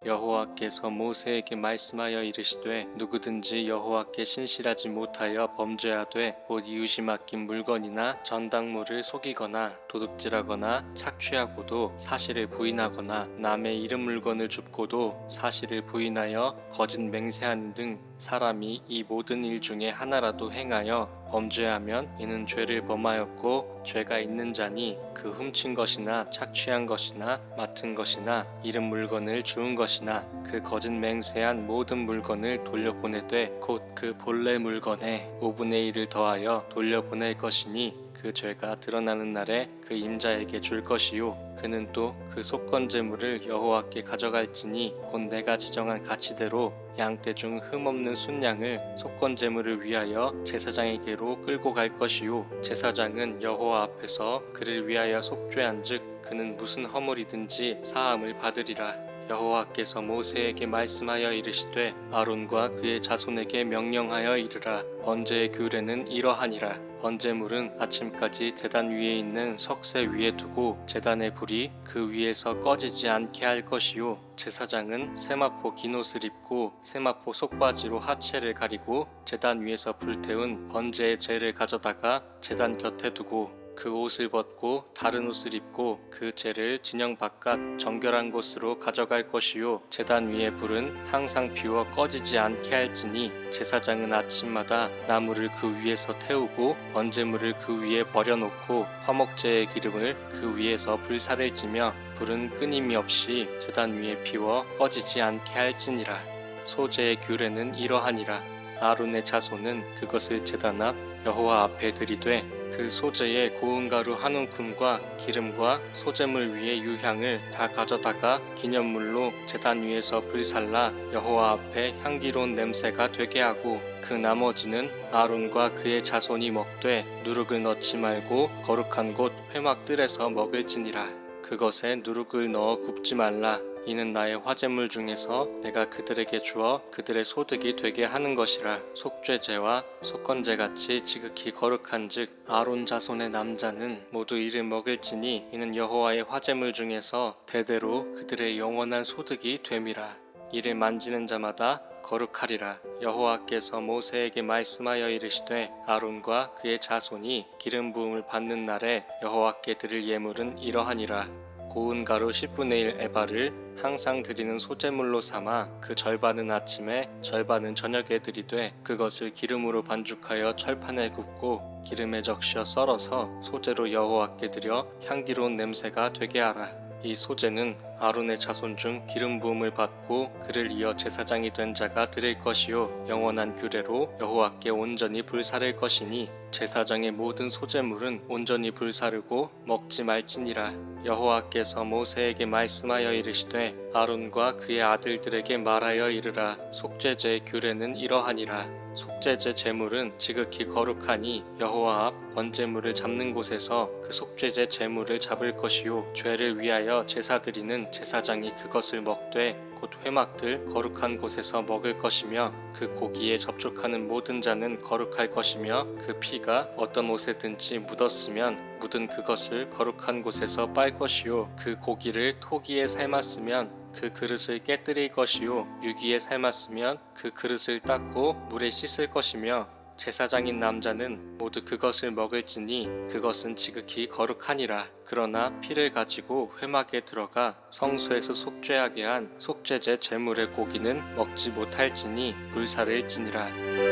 여호와께서 모세에게 말씀하여 이르시되 누구든지 여호와께 신실하지 못하여 범죄하되 곧 이웃이 맡긴 물건이나 전당물을 속이거나 도둑질하거나 착취하고도 사실을 부인하거나 남의 이름 물건을 줍고도 사실을 부인하여 거짓 맹세하는 등 사람이 이 모든 일 중에 하나라도 행하여 범죄하면 이는 죄를 범하였고 죄가 있는 자니 그 훔친 것이나 착취한 것이나 맡은 것이나 이름 물건을 주운 것이나 그 거짓 맹세한 모든 물건을 돌려보내되 곧 그 본래 물건에 5분의 1을 더하여 돌려보낼 것이니 그 죄가 드러나는 날에 그 임자에게 줄 것이요 그는 또 그 속건제물을 여호와께 가져갈지니 곧 내가 지정한 가치대로 양떼 중 흠없는 순양을 속건제물을 위하여 제사장에게로 끌고 갈 것이요 제사장은 여호와 앞에서 그를 위하여 속죄한즉 그는 무슨 허물이든지 사함을 받으리라. 여호와께서 모세에게 말씀하여 이르시되 아론과 그의 자손에게 명령하여 이르라. 번제의 규례는 이러하니라. 번제물은 아침까지 제단 위에 있는 석쇠 위에 두고 제단의 불이 그 위에서 꺼지지 않게 할 것이요 제사장은 세마포 긴 옷을 입고 세마포 속바지로 하체를 가리고 제단 위에서 불태운 번제의 재를 가져다가 제단 곁에 두고 그 옷을 벗고 다른 옷을 입고 그 재를 진영 바깥 정결한 곳으로 가져갈 것이요 제단 위의 불은 항상 비워 꺼지지 않게 할지니 제사장은 아침마다 나무를 그 위에서 태우고 번제물을 그 위에 버려놓고 화목제의 기름을 그 위에서 불사를 찌며 불은 끊임이 없이 제단 위에 피워 꺼지지 않게 할지니라. 소제의 규례는 이러하니라. 아론의 자손은 그것을 제단 앞 여호와 앞에 들이되 그 소제의 고운 가루 한 움큼과 기름과 소제물 위에 유향을 다 가져다가 기념물로 제단 위에서 불살라 여호와 앞에 향기로운 냄새가 되게 하고 그 나머지는 아론과 그의 자손이 먹되 누룩을 넣지 말고 거룩한 곳 회막들에서 먹을지니라. 그것에 누룩을 넣어 굽지 말라. 이는 나의 화제물 중에서 내가 그들에게 주어 그들의 소득이 되게 하는 것이라. 속죄제와 속건제같이 지극히 거룩한즉 아론 자손의 남자는 모두 이를 먹을지니 이는 여호와의 화제물 중에서 대대로 그들의 영원한 소득이 됨이라. 이를 만지는 자마다 거룩하리라. 여호와께서 모세에게 말씀하여 이르시되 아론과 그의 자손이 기름 부음을 받는 날에 여호와께 드릴 예물은 이러하니라. 고운 가루 10분의 1 에바를 항상 드리는 소제물로 삼아 그 절반은 아침에 절반은 저녁에 드리되 그것을 기름으로 반죽하여 철판에 굽고 기름에 적셔 썰어서 소제로 여호와께 드려 향기로운 냄새가 되게 하라. 이 소제는 아론의 자손 중 기름 부음을 받고 그를 이어 제사장이 된 자가 드릴 것이요 영원한 규례로 여호와께 온전히 불사를 것이니 제사장의 모든 소제물은 온전히 불사르고 먹지 말지니라. 여호와께서 모세에게 말씀하여 이르시되 아론과 그의 아들들에게 말하여 이르라. 속죄제의 규례는 이러하니라. 속죄제 제물은 지극히 거룩하니 여호와 앞 번제물을 잡는 곳에서 그 속죄제 제물을 잡을 것이요 죄를 위하여 제사 드리는 제사장이 그것을 먹되 곧 회막들 거룩한 곳에서 먹을 것이며 그 고기에 접촉하는 모든 자는 거룩할 것이며 그 피가 어떤 옷에든지 묻었으면 묻은 그것을 거룩한 곳에서 빨 것이요 그 고기를 토기에 삶았으면 그 그릇을 깨뜨릴 것이요 유기에 삶았으면 그 그릇을 닦고 물에 씻을 것이며 제사장인 남자는 모두 그것을 먹을지니 그것은 지극히 거룩하니라. 그러나 피를 가지고 회막에 들어가 성소에서 속죄하게 한 속죄제 제물의 고기는 먹지 못할지니 불사를지니라.